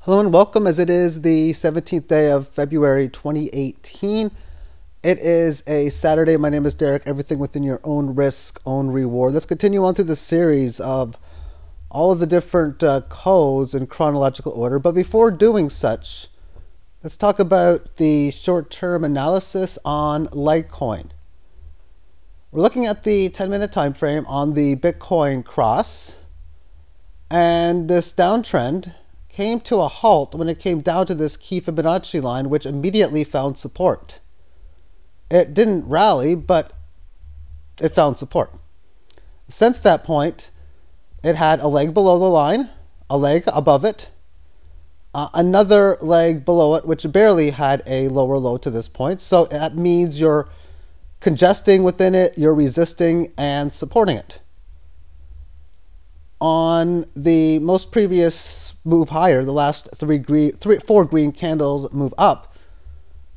Hello and welcome, as it is the 17th day of February 2018. It is a Saturday. My name is Derek. Everything within your own risk, own reward. Let's continue on through the series of all of the different codes in chronological order. But before doing such, let's talk about the short-term analysis on Litecoin. We're looking at the 10-minute time frame on the Bitcoin cross, and this downtrend came to a halt when it came down to this key Fibonacci line, which immediately found support. It didn't rally, but it found support. Since that point, it had a leg below the line, a leg above it, another leg below it, which barely had a lower low to this point. So that means you're congesting within it, you're resisting and supporting it. On the most previous move higher, the last four green candles move up,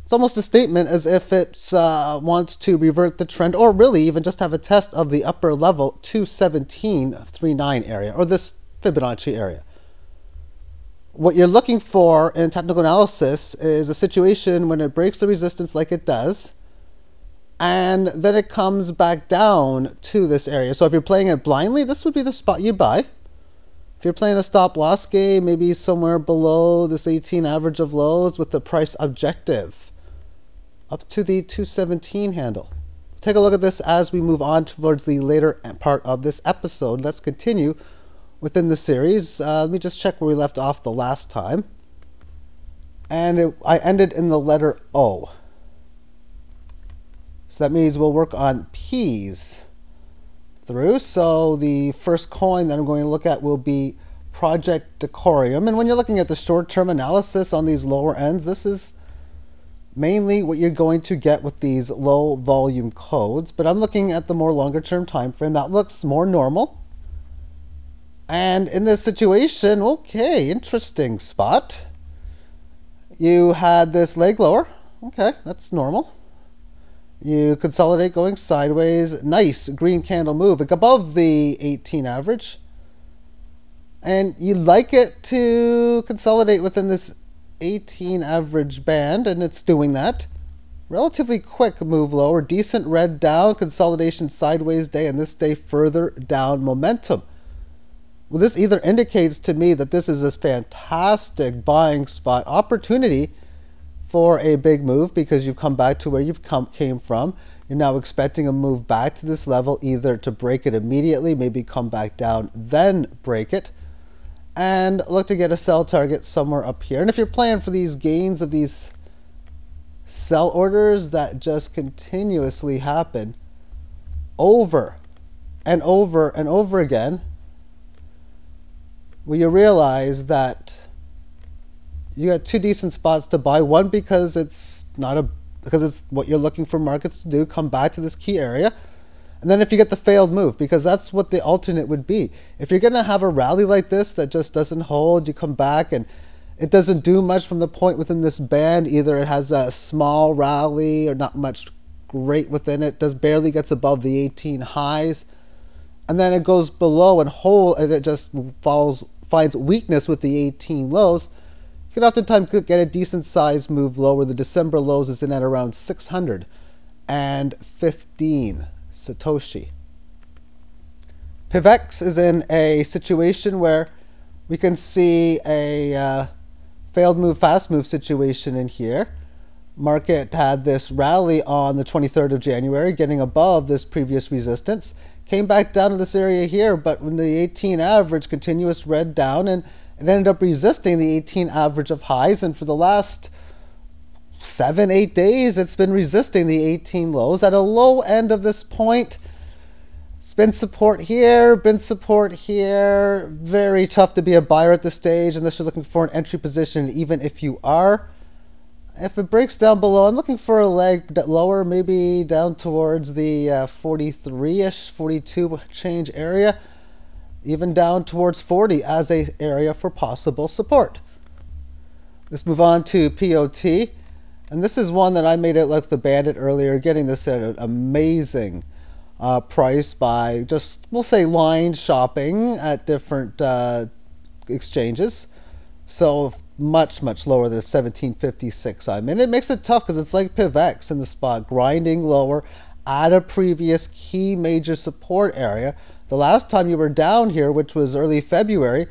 it's almost a statement as if it wants to revert the trend, or really even just have a test of the upper level 217.39 area, or this Fibonacci area. What you're looking for in technical analysis is a situation when it breaks the resistance like it does, and then it comes back down to this area. So if you're playing it blindly, this would be the spot you buy. If you're playing a stop loss game, maybe somewhere below this 18 average of lows with the price objective up to the 217 handle. Take a look at this as we move on towards the later part of this episode. Let's continue within the series. Let me just check where we left off the last time. And I ended in the letter O. So that means we'll work on P's through. So the first coin that I'm going to look at will be Project Khorium. And when you're looking at the short-term analysis on these lower ends, this is mainly what you're going to get with these low volume codes. But I'm looking at the more longer-term time frame. That looks more normal. And in this situation, okay, interesting spot. You had this leg lower. Okay, that's normal. You consolidate going sideways. Nice green candle move above the 18 average. And you'd like it to consolidate within this 18 average band, and it's doing that. Relatively quick move lower. Decent red down, consolidation sideways day, and this day further down momentum. Well, this either indicates to me that this is a fantastic buying spot opportunity for a big move, because you've come back to where you've came from. You're now expecting a move back to this level, either to break it immediately, maybe come back down, then break it, and look to get a sell target somewhere up here. And if you're playing for these gains of these sell orders that just continuously happen over and over and over again, well, you realize that you got two decent spots to buy. One, because it's what you're looking for markets to do, come back to this key area. And then if you get the failed move, because that's what the alternate would be. If you're going to have a rally like this that just doesn't hold, you come back and it doesn't do much from the point within this band. Either it has a small rally or not much great within it, barely gets above the 18 highs, and then it goes below and it just finds weakness with the 18 lows. You can oftentimes get a decent size move lower. The December lows is in at around 615 Satoshi. PivX is in a situation where we can see a failed move, fast move situation in here. Market had this rally on the 23rd of January, getting above this previous resistance. Came back down to this area here, but when the 18 average, continuous red down, and it ended up resisting the 18 average of highs, and for the last 7-8 days, it's been resisting the 18 lows. At a low end of this point, it's been support here, Very tough to be a buyer at this stage unless you're looking for an entry position, even if you are. If it breaks down below, I'm looking for a leg lower, maybe down towards the 43-ish, 42 change area. Even down towards 40 as a area for possible support. Let's move on to POT. And this is one that I made it like the bandit earlier, getting this at an amazing price by just, we'll say, line shopping at different exchanges. So much lower than 1756. I mean, it makes it tough because it's like PivX in the spot, grinding lower at a previous key major support area. The last time you were down here, which was early February,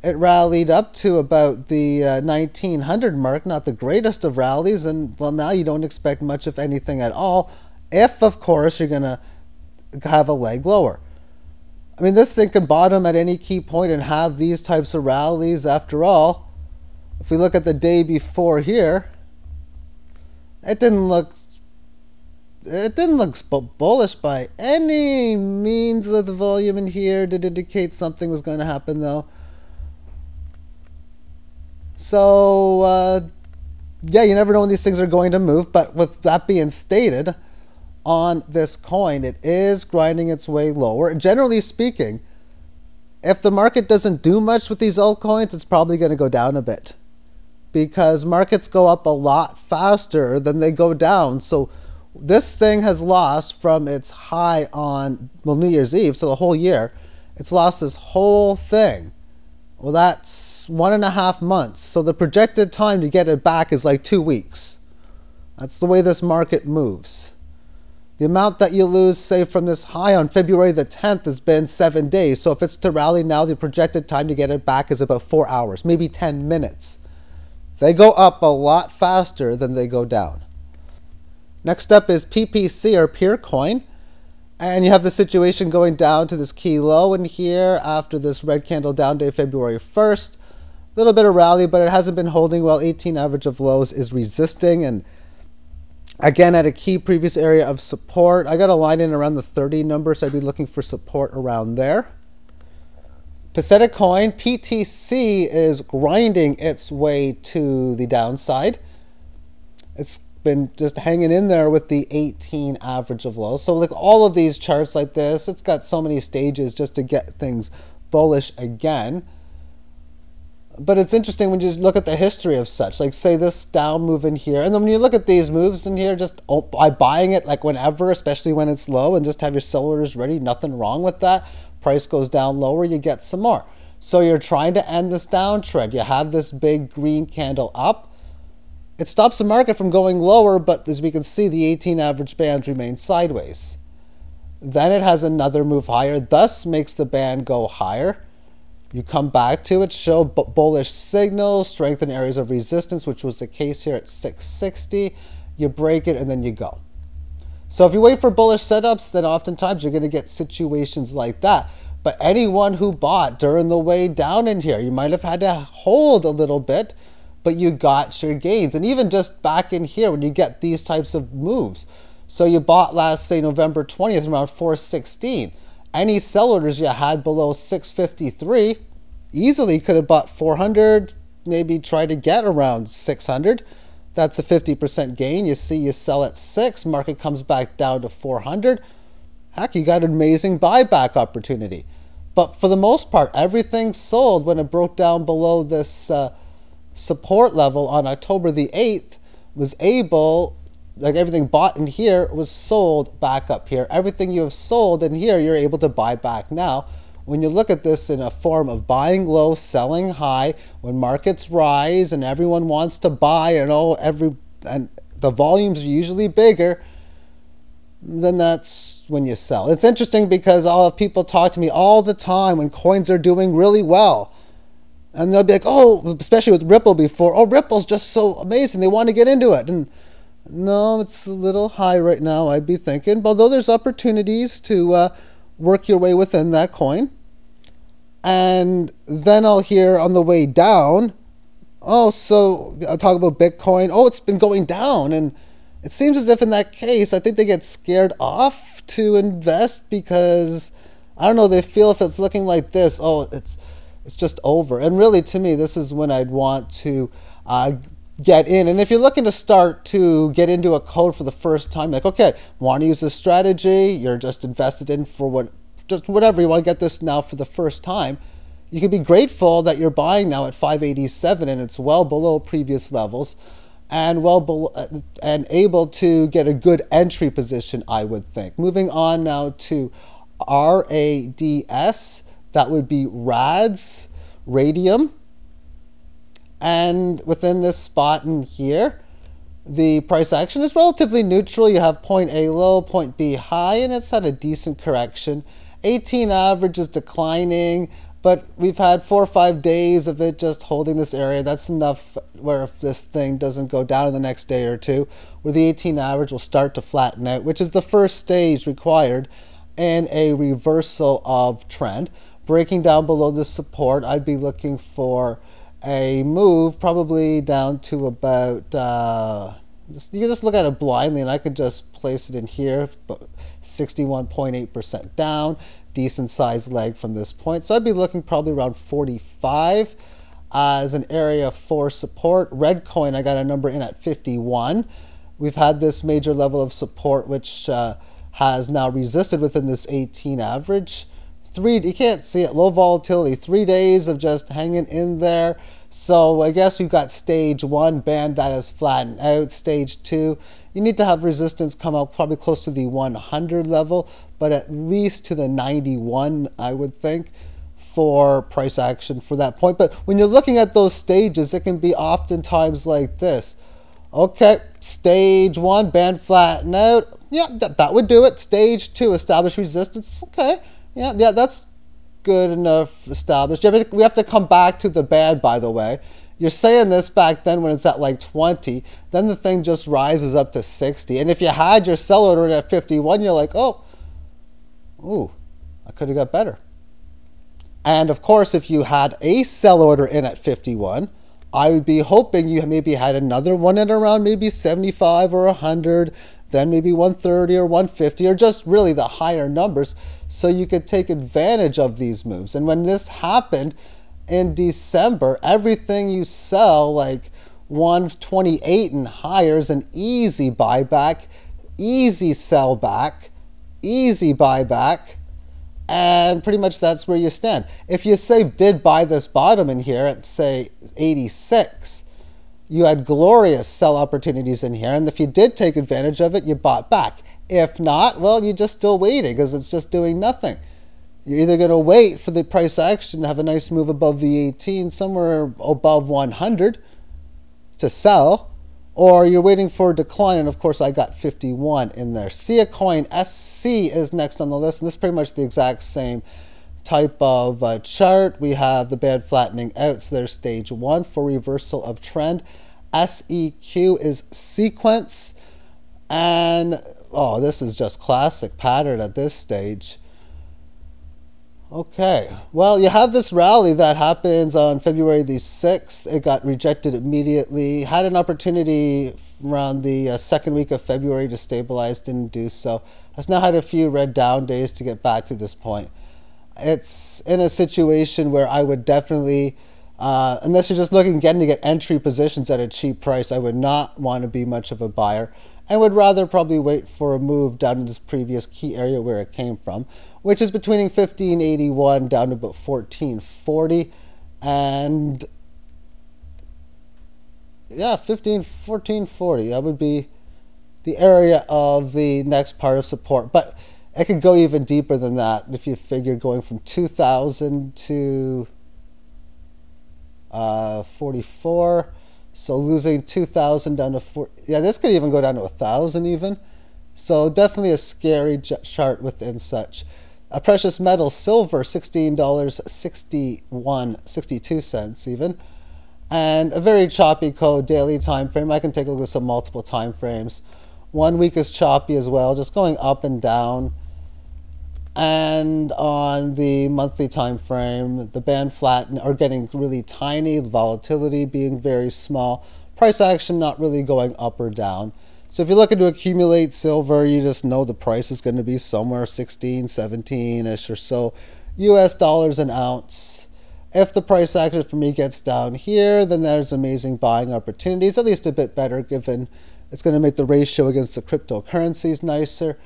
it rallied up to about the 1900 mark, not the greatest of rallies, and well, now you don't expect much if anything at all, if of course you're gonna have a leg lower. I mean, this thing can bottom at any key point and have these types of rallies. After all, if we look at the day before here, it didn't look bullish by any means. Of the volume in here did indicate something was going to happen, though. So yeah, you never know when these things are going to move. But with that being stated, on this coin, it is grinding its way lower. Generally speaking, if the market doesn't do much with these altcoins, it's probably going to go down a bit, because markets go up a lot faster than they go down. So this thing has lost from its high on, well, New Year's Eve, so the whole year, it's lost this whole thing. Well, that's 1.5 months. So the projected time to get it back is like 2 weeks. That's the way this market moves. The amount that you lose, say, from this high on February the 10th has been 7 days. So if it's to rally now, the projected time to get it back is about 4 hours, maybe 10 minutes. They go up a lot faster than they go down. Next up is PPC, or Peer Coin. And you have the situation going down to this key low in here after this red candle down day, February 1st. A little bit of rally, but it hasn't been holding well. 18 average of lows is resisting, and again, at a key previous area of support. I got a line in around the 30 number, so I'd be looking for support around there. Pathetic coin, PTC, is grinding its way to the downside. It's been just hanging in there with the 18 average of lows. So like all of these charts like this, it's got so many stages just to get things bullish again. But it's interesting when you just look at the history of such, like say this down move in here, and then when you look at these moves in here, just by buying it like whenever, especially when it's low, and just have your sellers ready, nothing wrong with that. Price goes down lower, you get some more. So you're trying to end this downtrend. You have this big green candle up. It stops the market from going lower, but as we can see, the 18 average band remains sideways. Then it has another move higher, thus makes the band go higher. You come back to it, show bullish signals, strengthen areas of resistance, which was the case here at 660. You break it, and then you go. So if you wait for bullish setups, then oftentimes you're going to get situations like that. But anyone who bought during the way down in here, you might have had to hold a little bit, but you got your gains. And even just back in here, when you get these types of moves. So you bought last, say, November 20th, around 416. Any sellers you had below 653 easily could have bought 400, maybe try to get around 600. That's a 50% gain. You see, you sell at 6, market comes back down to 400. Heck, you got an amazing buyback opportunity. But for the most part, everything sold when it broke down below this support level on October the 8th was able, like everything bought in here was sold back up here. Everything you have sold in here, you're able to buy back now. When you look at this in a form of buying low, selling high, when markets rise and everyone wants to buy, and and the volumes are usually bigger, then that's when you sell. It's interesting because I'll have people talk to me all the time when coins are doing really well. And they'll be like, oh, especially with Ripple before, oh, Ripple's just so amazing, they want to get into it. And no, it's a little high right now, I'd be thinking. Although there's opportunities to work your way within that coin. And then I'll hear on the way down, oh, so I'll talk about Bitcoin. Oh, it's been going down. And it seems as if in that case, I think they get scared off to invest because, I don't know, they feel if it's looking like this, oh, it's just over. And really, to me, this is when I'd want to get in. And if you're looking to start to get into a code for the first time, like, okay, want to use this strategy, you're just invested in for just whatever, you want to get this now for the first time, you can be grateful that you're buying now at 587 and it's well below previous levels and well below, and able to get a good entry position, I would think. Moving on now to RADS, that would be RADS, Radium. And within this spot in here, the price action is relatively neutral. You have point A low, point B high, and it's had a decent correction. 18 average is declining, but we've had 4 or 5 days of it just holding this area. That's enough where if this thing doesn't go down in the next day or two, where the 18 average will start to flatten out, which is the first stage required in a reversal of trend. Breaking down below the support, I'd be looking for a move probably down to about, you can just look at it blindly, and I could just place it in here, but 61.8% down, decent sized leg from this point. So I'd be looking probably around 45 as an area for support. Red coin, I got a number in at 51. We've had this major level of support, which has now resisted within this 18 average. You can't see it, low volatility, 3 days of just hanging in there. So I guess we've got stage 1 band that has flattened out. Stage 2, you need to have resistance come out probably close to the 100 level, but at least to the 91, I would think, for price action for that point. But when you're looking at those stages, it can be oftentimes like this. Okay, stage 1, band flatten out. Yeah, that would do it. Stage 2, establish resistance. Okay. Yeah, that's good enough established. Yeah, but we have to come back to the band, by the way. You're saying this back then when it's at like 20, then the thing just rises up to 60. And if you had your sell order at 51, you're like, oh, ooh, I could have got better. And of course, if you had a sell order in at 51, I would be hoping you maybe had another one at around maybe 75 or 100, then maybe 130 or 150, or just really the higher numbers, so you could take advantage of these moves. And when this happened in December, everything you sell like 128 and higher is an easy buyback, easy sell back, easy buyback, and pretty much that's where you stand. If you say did buy this bottom in here at say 86, you had glorious sell opportunities in here, and if you did take advantage of it, you bought back. If not, well, you're just still waiting because it's just doing nothing. You're either going to wait for the price action to have a nice move above the 18, somewhere above 100 to sell, or you're waiting for a decline, and of course I got 51 in there. Coin SC is next on the list, and this is pretty much the exact same type of chart. We have the band flattening out, so there's stage 1 for reversal of trend. SEQ is sequence, and oh, this is just classic pattern at this stage. Okay, well, you have this rally that happens on February the 6th. It got rejected immediately. Had an opportunity around the second week of February to stabilize, didn't do so. Has now had a few red down days to get back to this point. It's in a situation where I would definitely, unless you're just looking again to get entry positions at a cheap price, I would not want to be much of a buyer, and would rather probably wait for a move down to this previous key area where it came from, which is between 1581 down to about 1440, and yeah, 1440. That would be the area of the next part of support, but it could go even deeper than that if you figure going from 2000 to 44. So losing 2,000 down to 4. Yeah, this could even go down to 1,000 even. So definitely a scary chart within such. A precious metal, silver, $16.62 even. And a very choppy code daily time frame. I can take a look at some multiple time frames. 1 week is choppy as well, just going up and down. And on the monthly time frame, the band flatten or getting really tiny, volatility being very small, price action not really going up or down. So if you're looking to accumulate silver, you just know the price is going to be somewhere 16, 17-ish or so US dollars an ounce. If the price action for me gets down here, then there's amazing buying opportunities, at least a bit better given it's going to make the ratio against the cryptocurrencies nicer.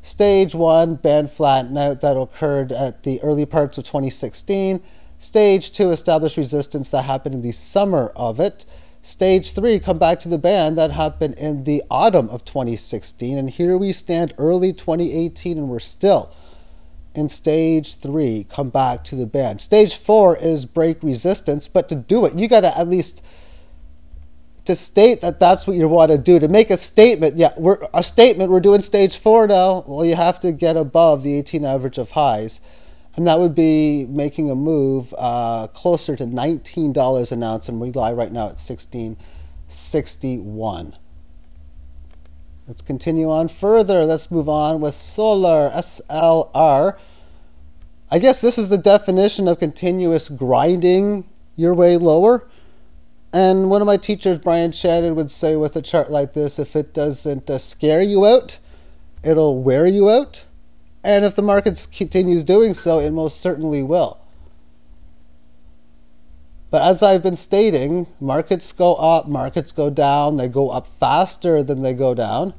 Stage 1, band flatten out, that occurred at the early parts of 2016. Stage 2, establish resistance, that happened in the summer of it. Stage 3, come back to the band, that happened in the autumn of 2016. And here we stand early 2018, and we're still in stage 3 come back to the band. Stage 4 is break resistance, but to do it, you got to at least to state that that's what you want to do. To make a statement, yeah, we're doing stage 4 now. Well, you have to get above the 18 average of highs, and that would be making a move closer to $19 an ounce, and we lie right now at $16.61. Let's continue on further. Let's move on with solar, SLR. I guess this is the definition of continuous grinding your way lower. And one of my teachers, Brian Shannon, would say with a chart like this, if it doesn't scare you out, it'll wear you out. And if the market continues doing so, it most certainly will. But as I've been stating, markets go up, markets go down. They go up faster than they go down.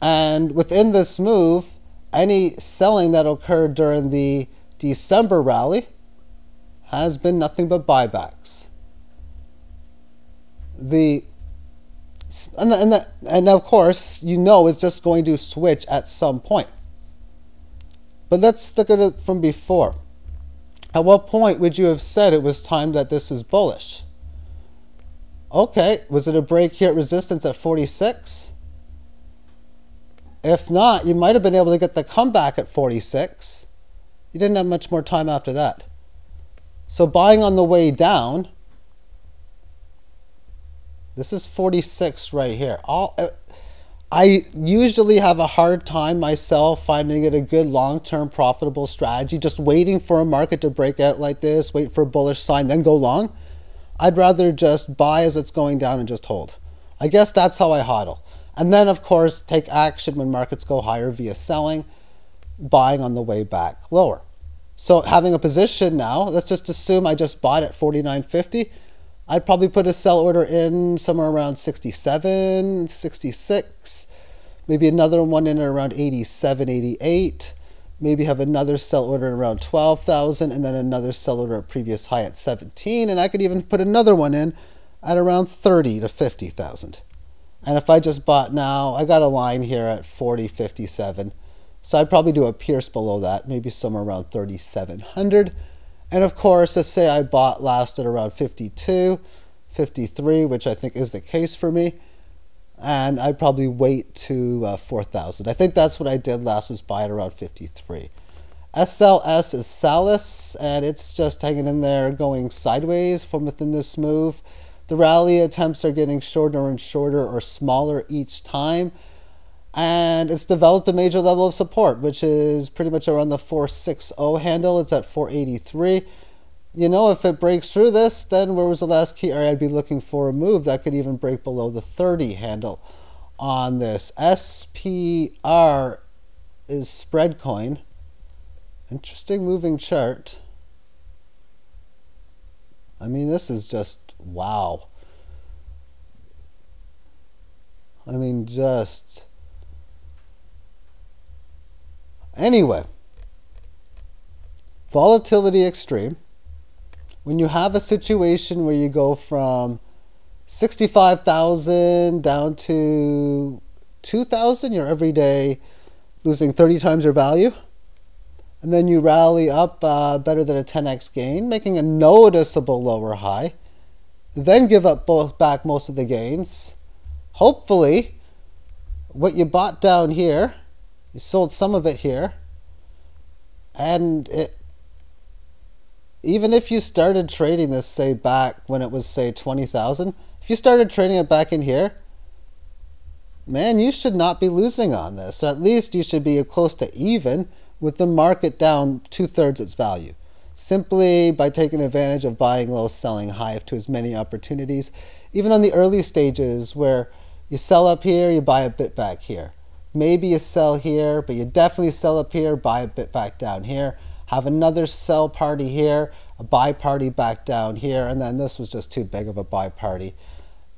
And within this move, any selling that occurred during the December rally has been nothing but buybacks. And of course, you know it's just going to switch at some point. But let's look at it from before. At what point would you have said it was time that this is bullish? Okay, was it a break here at resistance at 46? If not, you might have been able to get the comeback at 46. You didn't have much more time after that. So buying on the way down, this is 46 right here. I usually have a hard time myself finding it a good long-term profitable strategy, just waiting for a market to break out like this, wait for a bullish sign, then go long. I'd rather just buy as it's going down and just hold. I guess that's how I hodl. And then, of course, take action when markets go higher via selling, buying on the way back lower. So having a position now, let's just assume I just bought at 49.50. I'd probably put a sell order in somewhere around 67, 66. Maybe another one in around 87, 88. Maybe have another sell order at around 12,000 and then another sell order at previous high at 17. And I could even put another one in at around 30 to 50,000. And if I just bought now, I got a line here at 40.57. So I'd probably do a pierce below that, maybe somewhere around 3,700. And of course, if say I bought last at around 52, 53, which I think is the case for me, and I'd probably wait to 4,000. I think that's what I did last, was buy at around 53. SLS is Salis, and it's just hanging in there going sideways from within this move. The rally attempts are getting shorter and shorter or smaller each time. And it's developed a major level of support, which is pretty much around the 460 handle. It's at 483. You know, if it breaks through this, then where was the last key area? I'd be looking for a move that could even break below the 30 handle on this. SPR is spread coin. Interesting moving chart. I mean, this is just wow. I mean, just... Anyway, volatility extreme. When you have a situation where you go from 65,000 down to 2,000, you're every day losing 30 times your value. And then you rally up better than a 10x gain, making a noticeable lower high. Then give up back most of the gains. Hopefully, what you bought down here, you sold some of it here, and even if you started trading this, say, back when it was, say, 20,000, if you started trading it back in here, man, you should not be losing on this. So at least you should be close to even with the market down 2/3 its value, simply by taking advantage of buying low, selling high to as many opportunities, even on the early stages where you sell up here, you buy a bit back here. Maybe you sell here, but you definitely sell up here, buy a bit back down here, have another sell party here, a buy party back down here, and then this was just too big of a buy party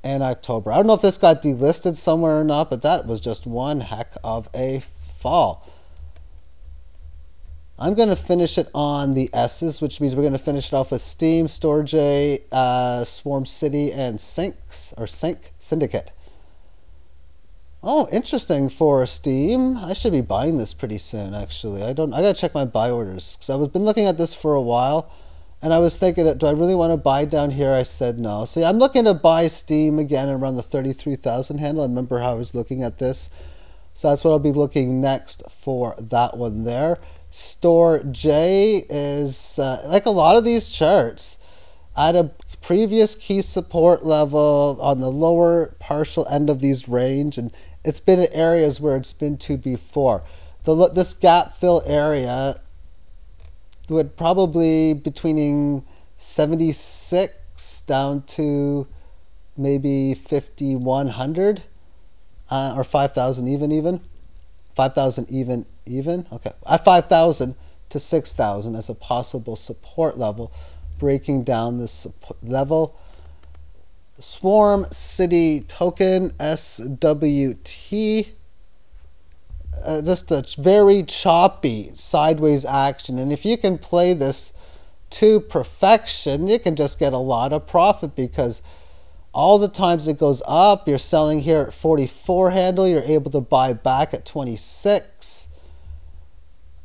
in October. I don't know if this got delisted somewhere or not, but that was just one heck of a fall. I'm going to finish it on the S's, which means we're going to finish it off with Steam, Storj, Swarm City, and SYNX, or SYNC Syndicate. Oh, interesting for Steam. I should be buying this pretty soon, actually. I gotta check my buy orders because I've been looking at this for a while, and I was thinking, do I really want to buy down here? I said no. So yeah, I'm looking to buy Steam again around the 33,000 handle. I remember how I was looking at this, so that's what I'll be looking next for that one there. Store J is like a lot of these charts at a previous key support level on the lower partial end of these range, and it's been in areas where it's been to before. This gap fill area would probably between 76 down to maybe 5,100 or 5,000 even 5,000 even okay, at 5,000 to 6,000 as a possible support level, breaking down this level. Swarm City Token, SWT, just a very choppy sideways action. And if you can play this to perfection, you can just get a lot of profit, because all the times it goes up, you're selling here at 44 handle, you're able to buy back at 26.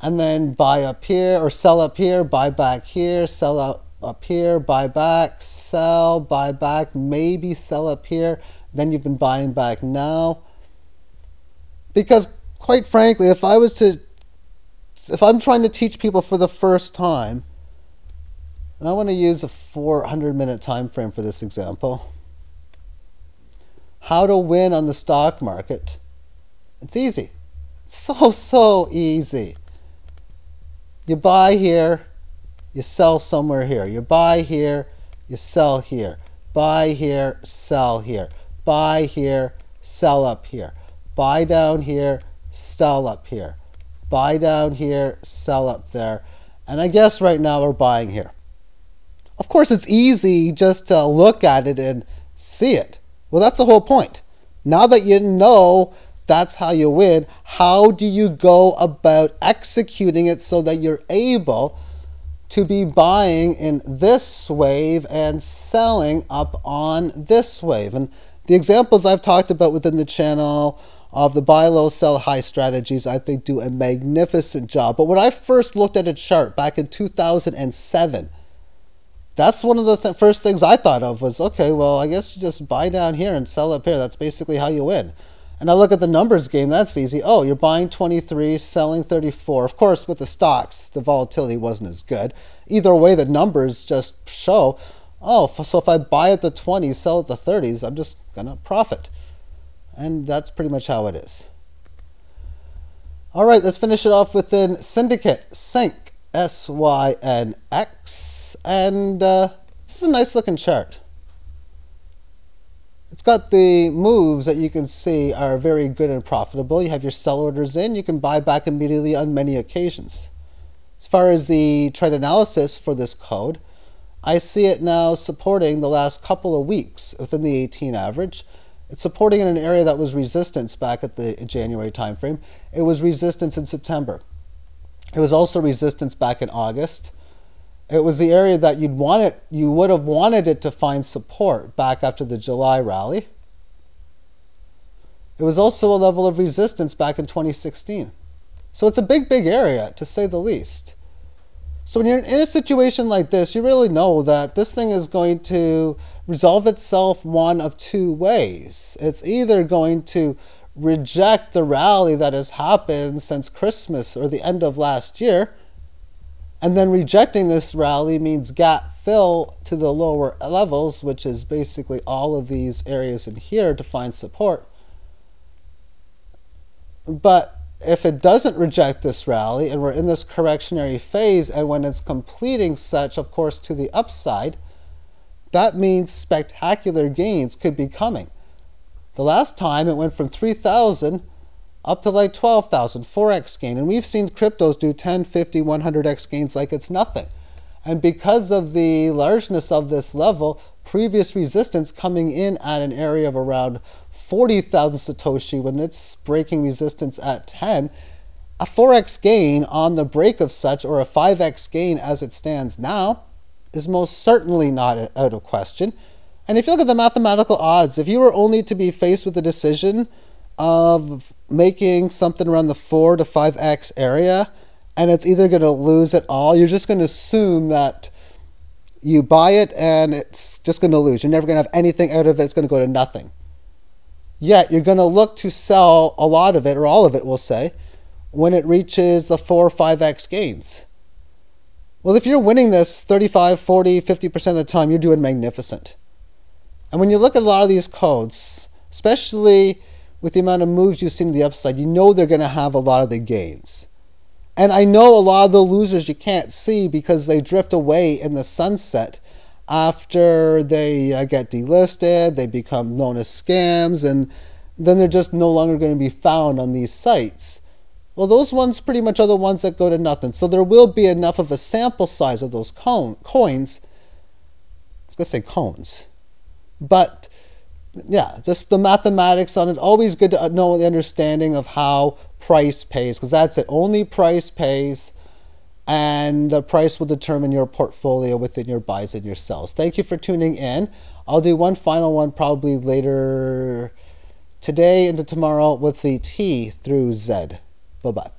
And then buy up here, or sell up here, buy back here, sell out up here, buy back, sell, buy back, maybe sell up here, then you've been buying back now. Because quite frankly, if I'm trying to teach people for the first time, and I want to use a 400-minute time frame for this example, how to win on the stock market, it's easy. So easy. You buy here, you sell somewhere here. You buy here, you sell here. Buy here, sell here. Buy here, sell up here. Buy down here, sell up here. Buy down here, sell up there. And I guess right now we're buying here. Of course, it's easy just to look at it and see it. Well, that's the whole point. Now that you know that's how you win, how do you go about executing it so that you're able to be buying in this wave and selling up on this wave? And the examples I've talked about within the channel of the buy low, sell high strategies, I think do a magnificent job. But when I first looked at a chart back in 2007, that's one of the first things I thought of was, okay, well, I guess you just buy down here and sell up here. That's basically how you win. And I look at the numbers game, that's easy. Oh, you're buying 23, selling 34. Of course, with the stocks, the volatility wasn't as good. Either way, the numbers just show, oh, so if I buy at the 20s, sell at the 30s, I'm just going to profit. And that's pretty much how it is. All right, let's finish it off within Syndicate, SYNC, SYNX. And this is a nice looking chart. It's got the moves that you can see are very good and profitable. You have your sell orders in. You can buy back immediately on many occasions. As far as the trend analysis for this code, I see it now supporting the last couple of weeks within the 18 average. It's supporting in an area that was resistance back at the January timeframe. It was resistance in September. It was also resistance back in August. It was the area that you would have wanted it to find support back after the July rally. It was also a level of resistance back in 2016. So it's a big area, to say the least. So when you're in a situation like this, you really know that this thing is going to resolve itself one of two ways. It's either going to reject the rally that has happened since Christmas or the end of last year, and then rejecting this rally means gap fill to the lower levels, which is basically all of these areas in here to find support. But if it doesn't reject this rally and we're in this correctionary phase, and when it's completing such, of course, to the upside, that means spectacular gains could be coming. The last time it went from 3,000 up to like 12,000, 4x gain. And we've seen cryptos do 10, 50, 100x gains like it's nothing. And because of the largeness of this level, previous resistance coming in at an area of around 40,000 Satoshi when it's breaking resistance at 10, a 4x gain on the break of such, or a 5x gain as it stands now, is most certainly not out of question. And if you look at the mathematical odds, if you were only to be faced with a decision of making something around the 4 to 5x area, and it's either going to lose it all. You're just going to assume that you buy it and it's just going to lose. You're never going to have anything out of it. It's going to go to nothing. Yet you're going to look to sell a lot of it, or all of it, we'll say, when it reaches the 4 or 5x gains. Well, if you're winning this 35, 40, 50% of the time, you're doing magnificent. And when you look at a lot of these codes, especially with the amount of moves you've seen to the upside, you know they're going to have a lot of the gains. And I know a lot of the losers you can't see because they drift away in the sunset after they get delisted, they become known as scams, and then they're just no longer going to be found on these sites. Well, those ones pretty much are the ones that go to nothing. So there will be enough of a sample size of those coins. I was going to say cones. But yeah, just the mathematics on it. Always good to know the understanding of how price pays, because that's it. Only price pays, and the price will determine your portfolio within your buys and your sells. Thank you for tuning in. I'll do one final one probably later today into tomorrow with the T through Z. Bye-bye.